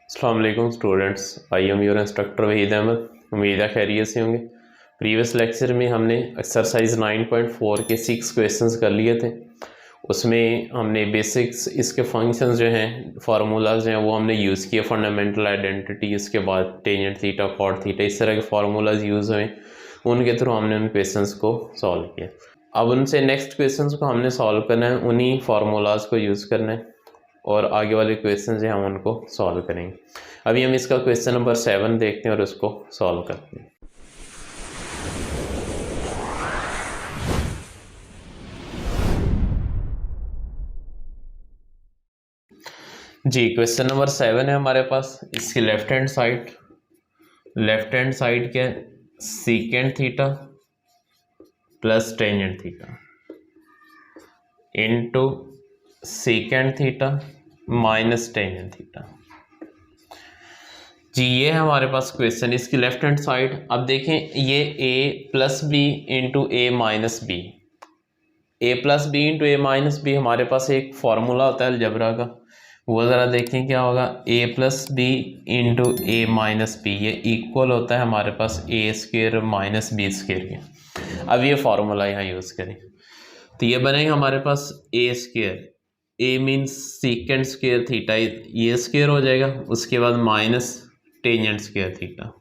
अस्सलाम वालेकुम students, I am your instructor Waheed Ahmad. उम्मीद है खैरियत से होंगे। प्रीवियस लेक्चर में हमने एक्सरसाइज 9.4 के 6 क्वेश्चंस कर लिए थे। उसमें हमने बेसिक्स, इसके फंक्शंस जो हैं, फार्मूलाज हैं, वो हमने यूज़ किए। फंडामेंटल आइडेंटिटी, इसके बाद टेंजेंट थीटा, कॉट थीटा, इस तरह के फार्मूलाज यूज़ हुए, उनके थ्रू हमने उन क्वेश्चंस को सॉल्व किया। अब उनसे नेक्स्ट क्वेश्चंस को हमने सॉल्व करना है, उन्हीं फार्मूलाज को यूज़ करना है और आगे वाले क्वेश्चन जो हैं हम उनको सॉल्व करेंगे। अभी हम इसका क्वेश्चन नंबर 7 देखते हैं और उसको सॉल्व करते हैं। जी, क्वेश्चन नंबर 7 है हमारे पास। इसकी लेफ्ट हैंड साइड क्या है? Secant theta plus tangent theta into secant theta minus tangent theta. जी, ये है हमारे पास क्वेश्चन। इसकी लेफ्ट हैंड साइड अब देखें, ये a plus B into A minus B. A plus B into A minus B हमारे पास एक फार्मूला होता है अलजबरा का, वो ज़रा देखें क्या होगा। a plus B into A minus B, ये इक्वल होता है हमारे पास a square minus B square के। अब ये फार्मूला यहाँ यूज़ करें तो ये बनेगा हमारे पास a square, a means secant square theta, ये स्क्वायर हो जाएगा, उसके बाद माइनस टेंजेंट स्क्वायर थीटा।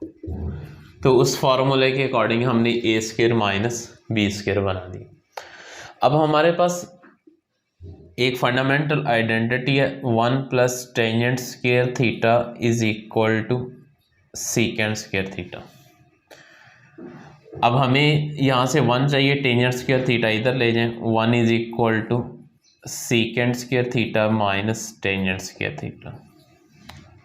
तो उस फार्मूले के अकॉर्डिंग हमने a square minus B square बना दी। अब हमारे पास एक फंडामेंटल आइडेंटिटी है, 1 plus tangent square theta is equal to secant square theta. अब हमें यहाँ से 1 चाहिए, टेंजेंट स्क्वायर थीटा इधर ले जाएं, 1 is equal to secant square theta minus tangent square theta.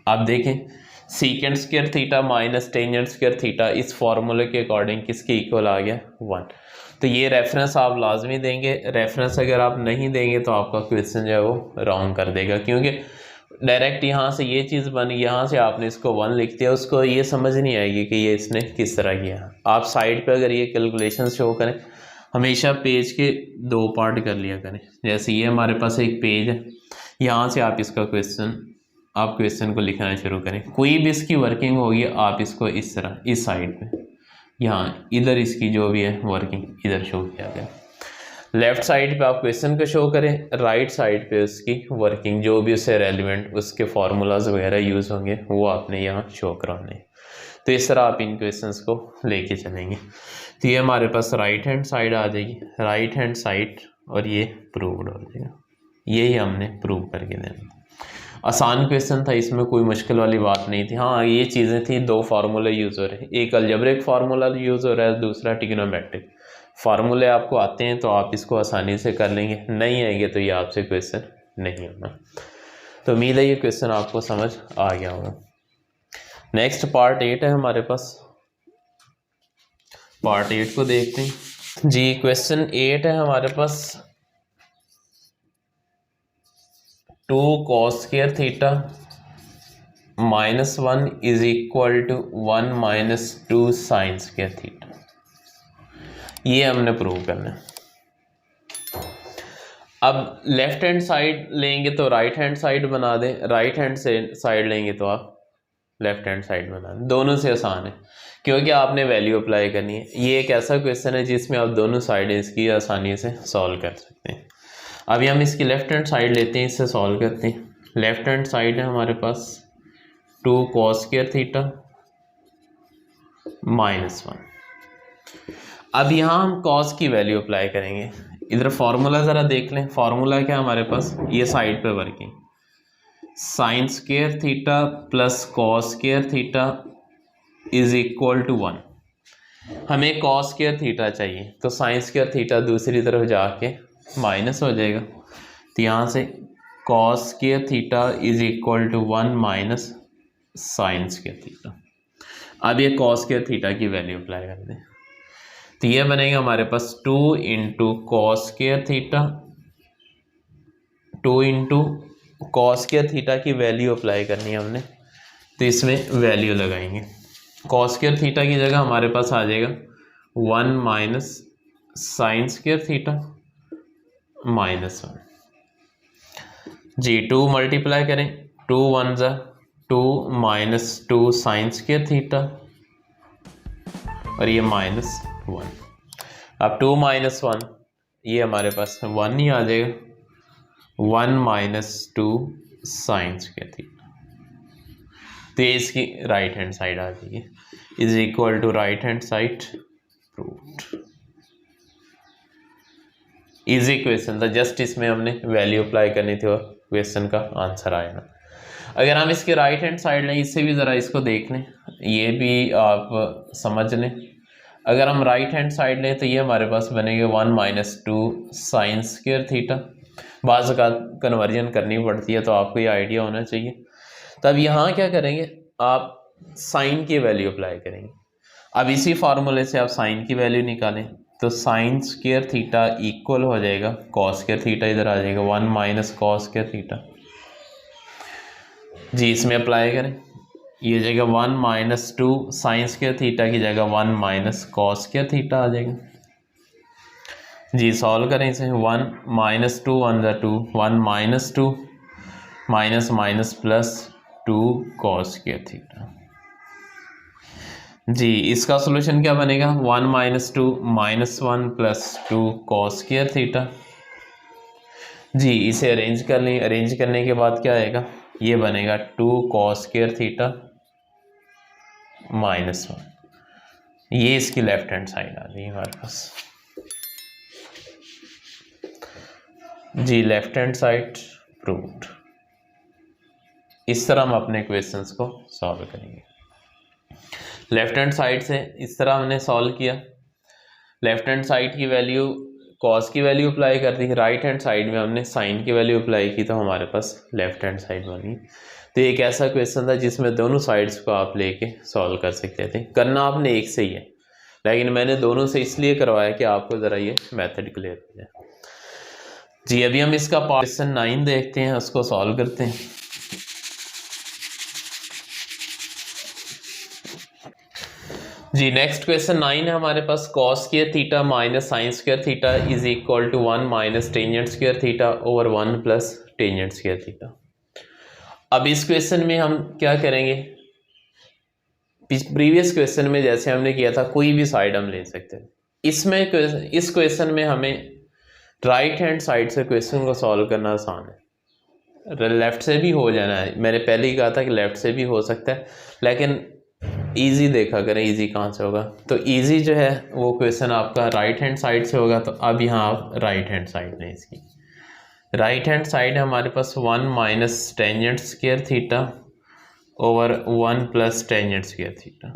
आप देखें, secant square theta minus tangent square theta इस फार्मूले के अकॉर्डिंग किसके इक्वल आ गया? 1। तो ये रेफरेंस आप लाजमी देंगे। रेफरेंस अगर आप नहीं देंगे तो आपका क्वेश्चन जो है वो रॉन्ग कर देगा, क्योंकि डायरेक्ट यहाँ से ये चीज़ बनी, यहाँ से आपने इसको 1 लिख दिया, उसको ये समझ नहीं आएगी कि ये इसने किस तरह किया। आप साइड पे अगर ये कैलकुलेशन शो करें, हमेशा पेज के 2 पार्ट कर लिया करें। जैसे ये हमारे पास एक पेज है, यहाँ से आप इसका क्वेश्चन को लिखना शुरू करें। कोई भी इसकी वर्किंग होगी, आप इसको इस तरह इस साइड पे, यहाँ इधर इसकी जो भी है वर्किंग इधर शो किया गया। लेफ्ट साइड पे आप क्वेश्चन को शो करें, राइट साइड पे उसकी वर्किंग जो भी उससे रेलिवेंट उसके फार्मूलाज वगैरह यूज़ होंगे वो आपने यहाँ शो कराने। तो इस तरह आप इन क्वेश्चंस को लेके चलेंगे। तो ये हमारे पास राइट हैंड साइड आ जाएगी, राइट हैंड साइड, और ये प्रूव्ड हो जाएगा। यही हमने प्रूव करके देना। आसान क्वेश्चन था, इसमें कोई मुश्किल वाली बात नहीं थी। हाँ, ये चीज़ें थी, 2 फार्मूले यूज़ हो रहे हैं, एक अलजेब्रिक फार्मूला यूज़ हो रहा है, दूसरा ट्रिग्नोमेट्रिक। फार्मूले आपको आते हैं तो आप इसको आसानी से कर लेंगे, नहीं आएंगे तो ये आपसे क्वेश्चन नहीं होगा। तो उम्मीद है ये क्वेश्चन आपको समझ आ गया होगा। नेक्स्ट पार्ट 8 है हमारे पास। पार्ट 8 को देखते हैं। जी, क्वेश्चन 8 है हमारे पास। 2 cos square theta minus 1 is equal to 1 minus 2 sine square theta. ये हमने प्रूव करना है। अब लेफ्ट हैंड साइड लेंगे तो राइट हैंड साइड बना दें, राइट हैंड से साइड लेंगे तो आप लेफ्ट हैंड साइड बना दें। दोनों से आसान है क्योंकि आपने वैल्यू अप्लाई करनी है। ये एक ऐसा क्वेश्चन है जिसमें आप दोनों साइड इसकी आसानी से सॉल्व कर सकते हैं। अभी हम इसकी लेफ्ट हैंड साइड लेते हैं, इससे सॉल्व करते हैं। लेफ्ट हैंड साइड है हमारे पास 2 cos स्क्वायर थीटा माइनस 1। अब यहाँ हम cos की वैल्यू अप्लाई करेंगे। इधर फार्मूला ज़रा देख लें। फार्मूला क्या हमारे पास, ये साइड पे working, sine square theta plus cos square theta is equal to 1। हमें cos स्क्वायर थीटा चाहिए तो साइन स्क्वायर थीटा दूसरी तरफ जाके माइनस हो जाएगा। तो यहाँ से cos square theta is equal to 1 minus sine square theta. अब ये cos स्क्वायर थीटा की वैल्यू अप्लाई कर दें तो ये बनेगा हमारे पास 2 into cos square theta, 2 into cos square theta की वैल्यू अप्लाई करनी है हमने, तो इसमें वैल्यू लगाएंगे। cos स्क्वायर थीटा की जगह हमारे पास आ जाएगा 1 minus sine square theta minus 1। जी 2 मल्टीप्लाई करें, 2 1 ज़ा 2 माइनस 2 साइन स्क्वायर थीटा और ये -1। अब 2 - 1 ये हमारे पास 1 ही आ जाएगा, 1 - 2 साइन स्क्वायर थीटा। तो ये इसकी राइट हैंड साइड आ जाएगी, is equal to right hand side proved. Easy question था, जस्ट इसमें हमने वैल्यू अप्लाई करनी थी और क्वेश्चन का आंसर आया ना। अगर हम इसके राइट हैंड साइड लें, इससे भी ज़रा इसको देख लें, ये भी आप समझ लें। अगर हम राइट हैंड साइड लें तो ये हमारे पास बनेगा 1 - 2 साइन स्क्वायर थीटा। बाज़ औक़ात कन्वर्जन करनी पड़ती है तो आपको ये आइडिया होना चाहिए। तब यहाँ क्या करेंगे, आप साइन की वैल्यू अप्लाई करेंगे। अब इसी फार्मूले से आप साइन की वैल्यू निकालें तो साइन स्क्वायर थीटा इक्वल हो जाएगा कॉस स्क्वायर थीटा, इधर आ जाएगा 1 - कॉस स्क्वायर थीटा। जी इसमें अप्लाई करें, ये जगह 1 - 2 साइन स्क्वायर थीटा की जगह 1 - कॉस स्क्वायर थीटा आ जाएगा। जी सॉल्व करें इसे, 1 - 2 1 ज़ा 2, 1 - 2 minus minus plus 2 cos square theta. जी इसका सॉल्यूशन क्या बनेगा, 1 - 2 -1 प्लस 2 कॉस स्क्वायर थीटा। जी इसे अरेंज कर लें, अरेंज करने के बाद क्या आएगा, ये बनेगा 2 कॉस स्क्वायर थीटा -1। ये इसकी लेफ्ट हैंड साइड आ गई हमारे पास। जी लेफ्ट हैंड साइड प्रूव्ड। इस तरह हम अपने क्वेश्चंस को सॉल्व करेंगे। लेफ्ट हैंड साइड से इस तरह हमने सॉल्व किया, लेफ्ट हैंड साइड की वैल्यू कॉस की वैल्यू अप्लाई कर दी, राइट हैंड साइड में हमने साइन की वैल्यू अप्लाई की तो हमारे पास लेफ्ट हैंड साइड बनी। तो एक ऐसा क्वेश्चन था जिसमें दोनों साइड्स को आप लेके सॉल्व कर सकते थे। करना आपने एक से ही है, लेकिन मैंने दोनों से इसलिए करवाया कि आपको ज़रा ये मेथड क्लियर हो जाए। जी अभी हम इसका क्वेश्चन 9 देखते हैं, उसको सॉल्व करते हैं। जी नेक्स्ट क्वेश्चन 9 है हमारे पास, cos square theta minus sine square theta is equal to 1 minus tangent square theta over 1 plus tangent square theta. अब इस क्वेश्चन में हम क्या करेंगे, प्रीवियस क्वेश्चन में जैसे हमने किया था कोई भी साइड हम ले सकते हैं। इसमें इस क्वेश्चन में हमें राइट हैंड साइड से क्वेश्चन को सॉल्व करना आसान है, लेफ्ट से भी हो जाना है। मैंने पहले ही कहा था कि लेफ्ट से भी हो सकता है, लेकिन इजी देखा करें इजी कहाँ से होगा। तो इजी जो है वो क्वेश्चन आपका राइट हैंड साइड से होगा। तो अब यहाँ आप राइट हैंड साइड लें, इसकी राइट हैंड साइड है हमारे पास 1 minus tangent square theta over 1 plus tangent square theta.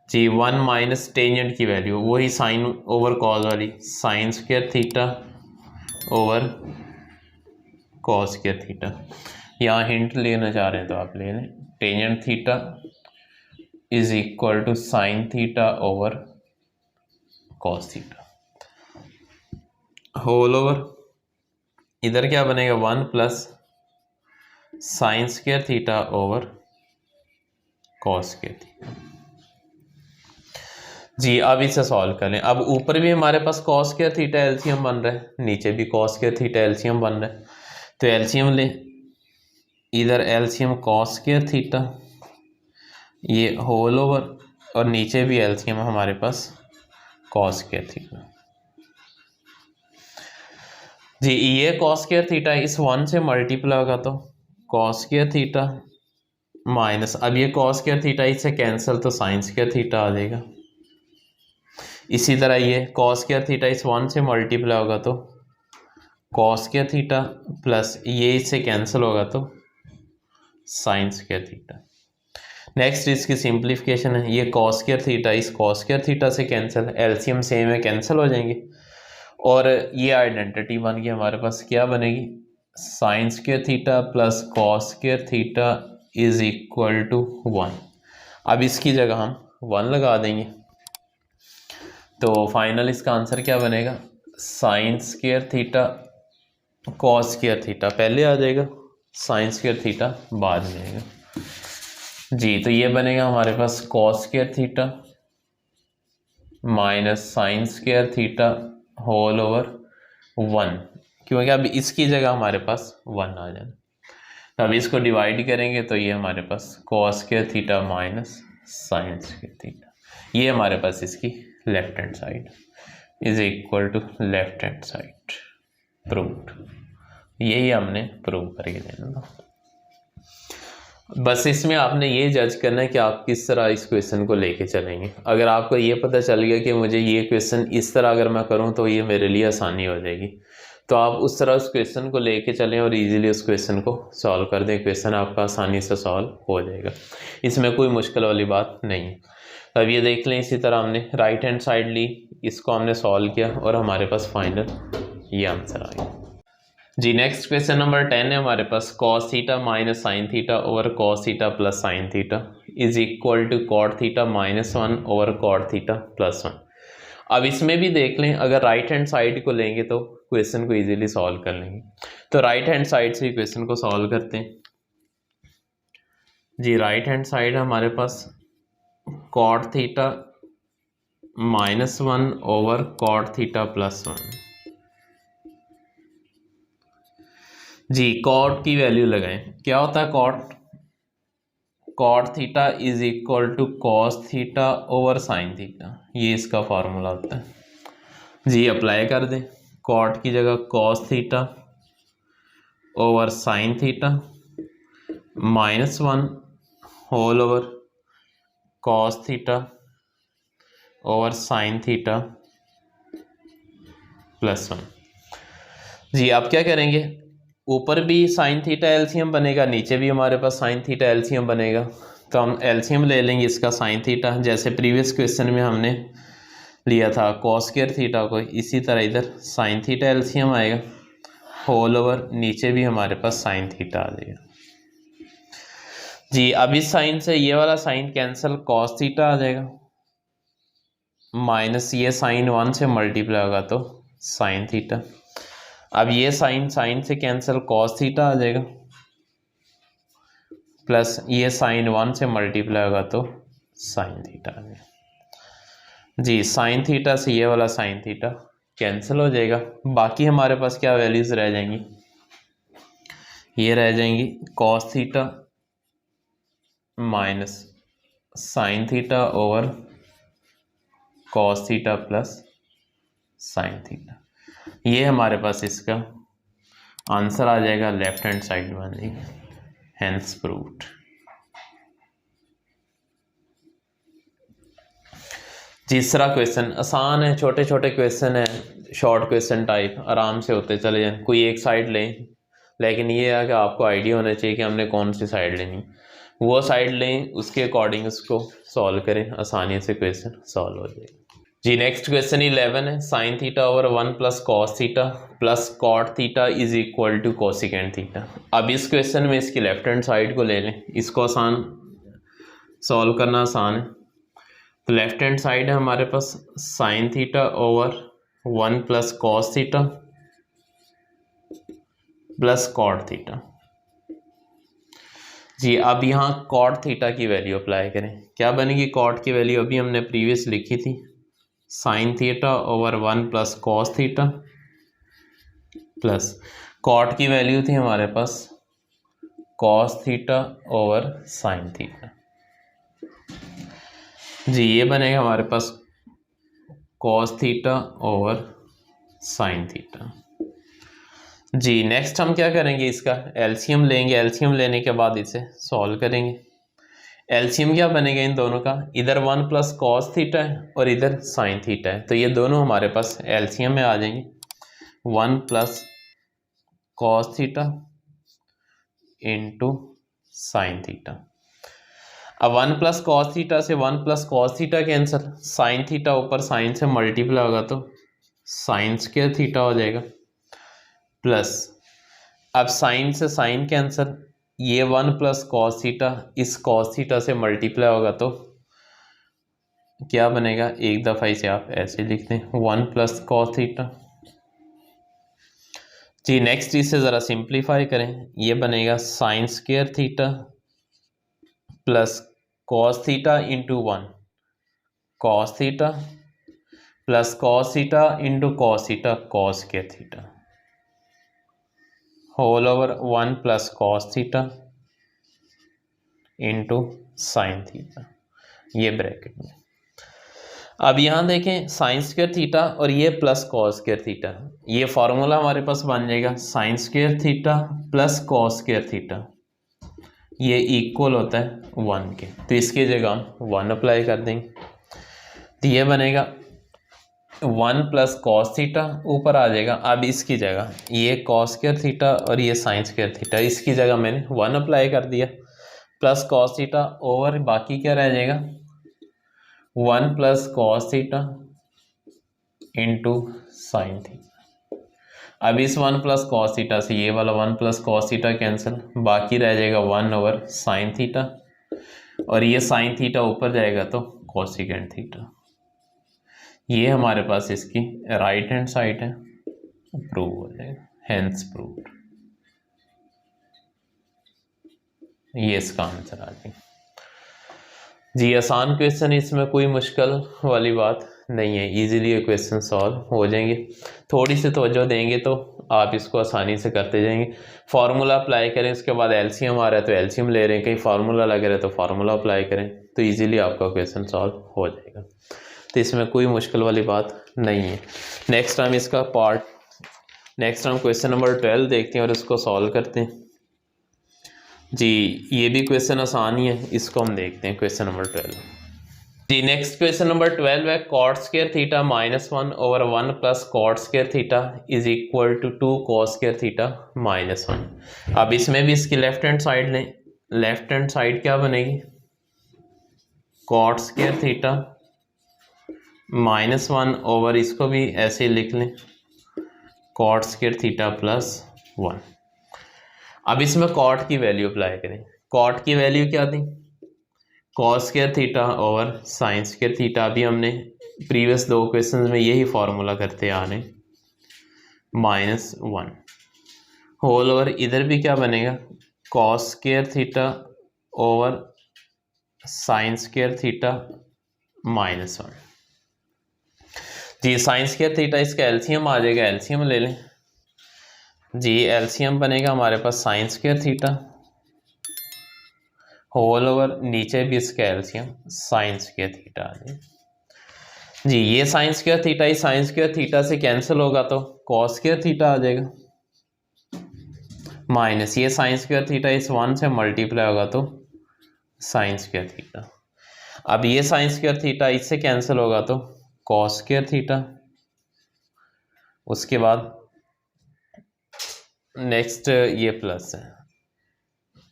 जी 1 माइनस टेंजेंट की वैल्यू वही साइन ओवर कॉस वाली, sine square theta over cos square theta. यहाँ हिंट लेना चाह रहे हैं तो आप ले लें, tangent theta is equal to sine theta over cos theta whole over, इधर क्या बनेगा 1 plus sine square theta over cos square theta. जी अब इसे सॉल्व करें। अब ऊपर भी हमारे पास कॉस स्क्वायर थीटा एलसीएम बन रहा है, नीचे भी कॉस स्क्वायर थीटा एलसीएम बन रहा है। तो एलसीएम लें, इधर एलसीएम कॉस स्क्वायर थीटा, ये होल ओवर, और नीचे भी एलसीएम हमारे पास कॉस स्क्वायर थीटा। जी ये कॉस स्क्वायर थीटा इस 1 से मल्टीप्लाई होगा तो कॉस स्क्वायर थीटा माइनस, अब ये कॉस स्क्वायर थीटा इससे कैंसिल तो साइन स्क्वायर थीटा आ जाएगा। इसी तरह ये कॉस स्क्वायर थीटा इस 1 से मल्टीप्लाई होगा तो कॉस स्क्वायर थीटा प्लस ये इससे कैंसिल होगा तो साइन स्क्वायर थीटा। नेक्स्ट इसकी सिंप्लीफिकेशन है, ये कॉस स्क्वायर थीटा इस कॉस स्क्वायर थीटा से कैंसिल, एलसीएम सेम है कैंसिल हो जाएंगे, और ये आइडेंटिटी बन गई हमारे पास क्या बनेगी, sine square theta plus cos square theta is equal to 1। अब इसकी जगह हम 1 लगा देंगे तो फाइनल इसका आंसर क्या बनेगा, sine square theta cos square theta पहले आ जाएगा, साइन स्क्वायर थीटा बाद में आएगा। जी तो ये बनेगा हमारे पास cos square theta minus sine square theta whole over 1। क्योंकि अब इसकी जगह हमारे पास 1 आ जाना। तो अब इसको डिवाइड करेंगे तो ये हमारे पास cos square theta minus sine square theta, ये हमारे पास इसकी left hand side is equal to left hand side proved. यही हमने प्रूव करके देना था। बस इसमें आपने ये जज करना है कि आप किस तरह इस क्वेश्चन को लेके चलेंगे। अगर आपको ये पता चल गया कि मुझे ये क्वेश्चन इस तरह अगर मैं करूँ तो ये मेरे लिए आसानी हो जाएगी, तो आप उस तरह उस क्वेश्चन को लेके चलें और इजीली उस क्वेश्चन को सॉल्व कर दें। क्वेश्चन आपका आसानी से सॉल्व हो जाएगा, इसमें कोई मुश्किल वाली बात नहीं है। अब ये देख लें, इसी तरह हमने राइट हैंड साइड ली, इसको हमने सॉल्व किया और हमारे पास फाइनल ये आंसर आ गया जी। नेक्स्ट क्वेश्चन नंबर 10 है हमारे पास, cos theta minus sine theta over cos theta plus sine theta is equal to cot theta minus 1 over cot theta plus 1। अब इसमें भी देख लें, अगर राइट हैंड साइड को लेंगे तो क्वेश्चन को इजीली सॉल्व कर लेंगे। तो राइट हैंड साइड से क्वेश्चन को सॉल्व करते हैं जी। राइट हैंड साइड हमारे पास cot theta minus 1 over cot theta plus 1 जी। कॉट की वैल्यू लगाएं, क्या होता है cot? Cot theta is equal to cos theta over sine theta, ये इसका फॉर्मूला होता है जी। अप्लाई कर दें, कॉट की जगह cos theta over sine theta minus 1 whole over cos theta over sine theta plus 1 जी। आप क्या करेंगे, ऊपर भी साइन थीटा एलसीएम बनेगा, नीचे भी हमारे पास साइन थीटा एलसीएम बनेगा। तो हम एलसीएम ले लेंगे इसका साइन थीटा, जैसे प्रीवियस क्वेश्चन में हमने लिया था कॉस स्क्वायर थीटा को, इसी तरह इधर साइन थीटा एलसीएम आएगा होल ओवर, नीचे भी हमारे पास साइन थीटा आ जाएगा जी। अब इस साइन से ये वाला साइन कैंसिल, कॉस थीटा आ जाएगा माइनस ये साइन 1 से मल्टीप्लाई होगा तो साइन थीटा। अब ये साइन साइन से कैंसिल, कॉस थीटा आ जाएगा प्लस ये साइन 1 से मल्टीप्लाई होगा तो साइन थीटा आ जाएगा जी। साइन थीटा से ये वाला साइन थीटा कैंसिल हो जाएगा, बाकी हमारे पास क्या वैल्यूज रह जाएंगी, ये रह जाएंगी cos theta minus sine theta over cos theta plus sine theta, ये हमारे पास इसका आंसर आ जाएगा लेफ्ट हैंड साइड में, हेंस प्रूव्ड। तीसरा क्वेश्चन आसान है, छोटे छोटे क्वेश्चन है, शॉर्ट क्वेश्चन टाइप, आराम से होते चले जाएं। कोई एक साइड लें, लेकिन ये है कि आपको आइडिया होना चाहिए कि हमने कौन सी साइड लेनी, वो साइड लें, उसके अकॉर्डिंग उसको सॉल्व करें, आसानी से क्वेश्चन सॉल्व हो जाएगा जी। नेक्स्ट क्वेश्चन 11 है, sine theta over 1 plus cos theta plus cot theta is equal to cosecant theta. अब इस क्वेश्चन में इसकी लेफ्ट हैंड साइड को ले लें, इसको आसान सॉल्व करना आसान है। तो लेफ्ट हैंड साइड है हमारे पास sine theta over 1 plus cos theta plus cot theta जी। अब यहाँ कॉट थीटा की वैल्यू अप्लाई करें, क्या बनेगी कॉट की वैल्यू, अभी हमने प्रीवियस लिखी थी sine theta over 1 plus cos theta plus cot की वैल्यू थी हमारे पास cos theta over sine theta जी। ये बनेगा हमारे पास cos theta over sine theta जी। नेक्स्ट हम क्या करेंगे, इसका एलसीएम लेंगे, एलसीएम लेने के बाद इसे सॉल्व करेंगे। एलसीएम क्या बनेगा इन दोनों का, इधर 1 प्लस कॉस थीटा है और इधर साइन थीटा है, तो ये दोनों हमारे पास एलसीएम में आ जाएंगे 1 plus cos theta into sine theta. अब 1 प्लस कॉस थीटा से 1 plus cos theta cancel, sine theta ऊपर साइन से मल्टीप्लाई होगा तो साइन स्क्वायर थीटा हो जाएगा प्लस अब साइन से साइन कैंसिल, ये 1 प्लस कॉस थीटा इस कॉस थीटा से मल्टीप्लाई होगा तो क्या बनेगा, एक दफ़ा इसे आप ऐसे लिख दें 1 प्लस कॉस थीटा जी। नेक्स्ट इसे ज़रा सिंप्लीफाई करें, ये बनेगा sine square theta plus cos theta into 1 cos theta plus cos theta into cos theta cos square theta whole over 1 plus cos theta into sine theta, ये bracket में। अब यहाँ देखें साइन स्क्वायर थीटा और ये प्लस कॉस स्क्वायर थीटा, ये formula हमारे पास बन जाएगा sine square theta plus cos square theta, ये इक्वल होता है 1 के। तो इसकी जगह हम 1 अप्लाई कर देंगे, तो ये बनेगा 1 प्लस कॉस थीटा, ऊपर आ जाएगा। अब इसकी जगह ये कॉस स्क्वायर थीटा और ये साइन स्क्वायर थीटा, इसकी जगह मैंने 1 अप्लाई कर दिया, प्लस कॉस थीटा ओवर बाकी क्या रह जाएगा 1 plus cos theta into sine theta. अब इस 1 प्लस कॉस थीटा से ये वाला 1 प्लस कॉस थीटा कैंसिल, बाकी रह जाएगा 1 ओवर साइन थीटा, और ये साइन थीटा ऊपर जाएगा तो कोसिकेंट थीटा। ये हमारे पास इसकी राइट हैंड साइड है, प्रूव हो जाएगा, हेंस प्रूव्ड। ये इसका आंसर आ जाएगा जी। आसान क्वेश्चन, इसमें कोई मुश्किल वाली बात नहीं है, इजीली ये क्वेश्चन सॉल्व हो जाएंगे। थोड़ी सी तवज्जो देंगे तो आप इसको आसानी से करते जाएंगे। फार्मूला अप्लाई करें, इसके बाद एलसीएम आ रहा है तो एलसीएम ले रहे हैं, कहीं फार्मूला लग रहा है तो फार्मूला अप्लाई करें, तो इजीली आपका क्वेश्चन सॉल्व हो जाएगा। तो इसमें कोई मुश्किल वाली बात नहीं है। नेक्स्ट टाइम इसका नेक्स्ट टाइम क्वेश्चन नंबर 12 देखते हैं और इसको सॉल्व करते हैं जी। ये भी क्वेश्चन आसान ही है, इसको हम देखते हैं क्वेश्चन नंबर 12 जी। नेक्स्ट क्वेश्चन नंबर 12 है cot square theta -1 over 1 plus cot square theta is equal to 2 cos square theta -1। अब इसमें भी इसकी लेफ्ट हैंड साइड लें, लेफ्ट हैंड साइड क्या बनेगी कॉट स्क्वायर थीटा -1 ओवर, इसको भी ऐसे लिख लें कॉट स्क्वायर थीटा +1। अब इसमें कॉट की वैल्यू अप्लाई करें, कॉट की वैल्यू क्या थी cos square theta over sine square theta. अभी हमने प्रीवियस 2 क्वेश्चंस में यही फॉर्मूला करते आ रहे हैं, -1 होल ओवर, इधर भी क्या बनेगा cos square theta over sine square theta -1 जी। साइन स्क्वायर थीटा इसका एलसीएम आ जाएगा, एलसीएम ले लें जी। एलसीएम बनेगा हमारे पास sine square theta whole over, नीचे भी इसका एलसीएम साइन स्क्वायर थीटा आ जाएगा जी। ये साइन स्क्वायर थीटा ही साइन स्क्वायर थीटा से कैंसिल होगा तो कॉस स्क्वायर थीटा आ जाएगा, माइनस ये साइन स्क्वायर थीटा इस 1 से मल्टीप्लाई होगा तो साइन स्क्वायर थीटा। अब ये साइन स्क्वायर थीटा इससे कैंसिल होगा तो कॉस स्क्वायर थीटा। उसके बाद नेक्स्ट ये प्लस है,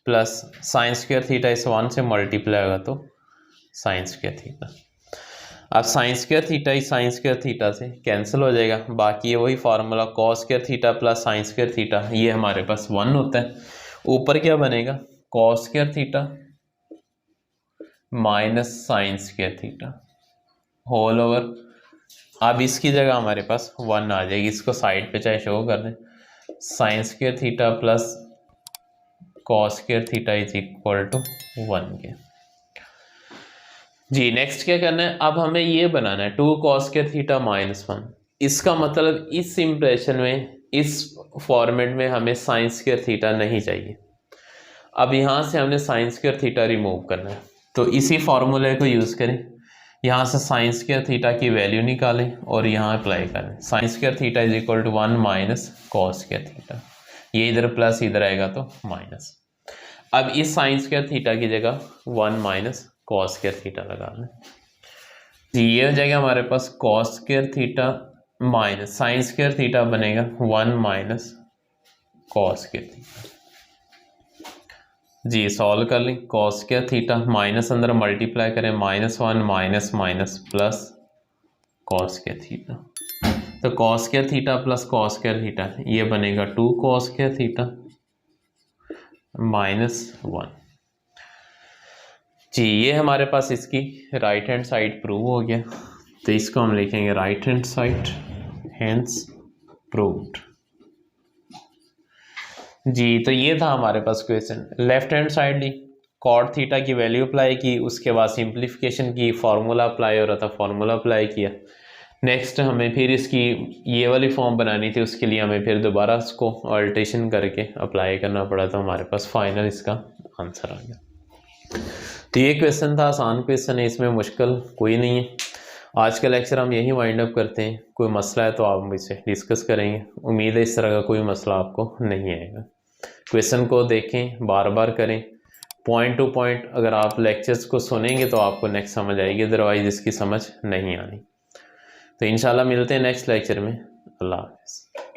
प्लस साइन स्क्वायर थीटा इस 1 से मल्टीप्लाई होगा तो साइन स्क्वायर थीटा। अब साइन स्क्वायर थीटा इस साइन स्क्वायर थीटा से कैंसिल हो जाएगा, बाकी ये वही formula cos square theta plus sine square theta, ये हमारे पास 1 होता है। ऊपर क्या बनेगा cos square theta minus sine square theta whole over. अब इसकी जगह हमारे पास 1 आ जाएगी, इसको साइड पे चाहे शो कर दें, sine square theta plus cos square theta is equal to 1 के जी। नेक्स्ट क्या करना है, अब हमें ये बनाना है 2 कॉस स्क्वायर थीटा -1। इसका मतलब इस इंप्रेशन में, इस फॉर्मेट में हमें साइन स्क्वायर थीटा नहीं चाहिए। अब यहाँ से हमने साइन स्क्वायर थीटा रिमूव करना है, तो इसी फॉर्मूले को यूज़ करें, यहाँ से साइन स्क्वायर थीटा की वैल्यू निकालें और यहाँ अप्लाई करें। Sine square theta is equal to 1 minus cos square theta, ये इधर प्लस इधर आएगा तो माइनस। अब इस साइन स्क्वायर थीटा की जगह 1 माइनस कॉस स्क्वायर थीटा लगा लें जी। ये हो जाएगा हमारे पास cos square theta minus sine square theta बनेगा 1 माइनस कॉस स्क्वायर थीटा जी। सॉल्व कर लें, कॉस स्क्वायर थीटा माइनस अंदर मल्टीप्लाई करें, -1 minus minus plus cos square theta, तो cos square theta plus cos square theta ये बनेगा 2 कॉस स्क्वायर थीटा -1 जी। ये हमारे पास इसकी राइट हैंड साइड प्रूव हो गया, तो इसको हम लिखेंगे right hand side hence proved जी। तो ये था हमारे पास क्वेश्चन। लेफ्ट हैंड साइड ली, कॉट थीटा की वैल्यू अप्लाई की, उसके बाद सिंप्लीफिकेशन की, फार्मूला अप्लाई हो रहा था फार्मूला अप्लाई किया। नेक्स्ट हमें फिर इसकी ये वाली फॉर्म बनानी थी, उसके लिए हमें फिर दोबारा इसको अल्टेशन करके अप्लाई करना पड़ा, तो हमारे पास फाइनल इसका आंसर आ गया। तो ये क्वेश्चन था, आसान क्वेश्चन है, इसमें मुश्किल कोई नहीं है। आज का लेक्चर हम यही वाइंड अप करते हैं। कोई मसला है तो आप मुझसे डिस्कस करेंगे। उम्मीद है इस तरह का कोई मसला आपको नहीं आएगा। क्वेश्चन को देखें, बार बार करें, पॉइंट टू पॉइंट अगर आप लेक्चर्स को सुनेंगे तो आपको नेक्स्ट समझ आएगी, अदरवाइज इसकी समझ नहीं आनी। तो इंशाल्लाह मिलते हैं नेक्स्ट लेक्चर में। अल्लाह हाफ़िज़।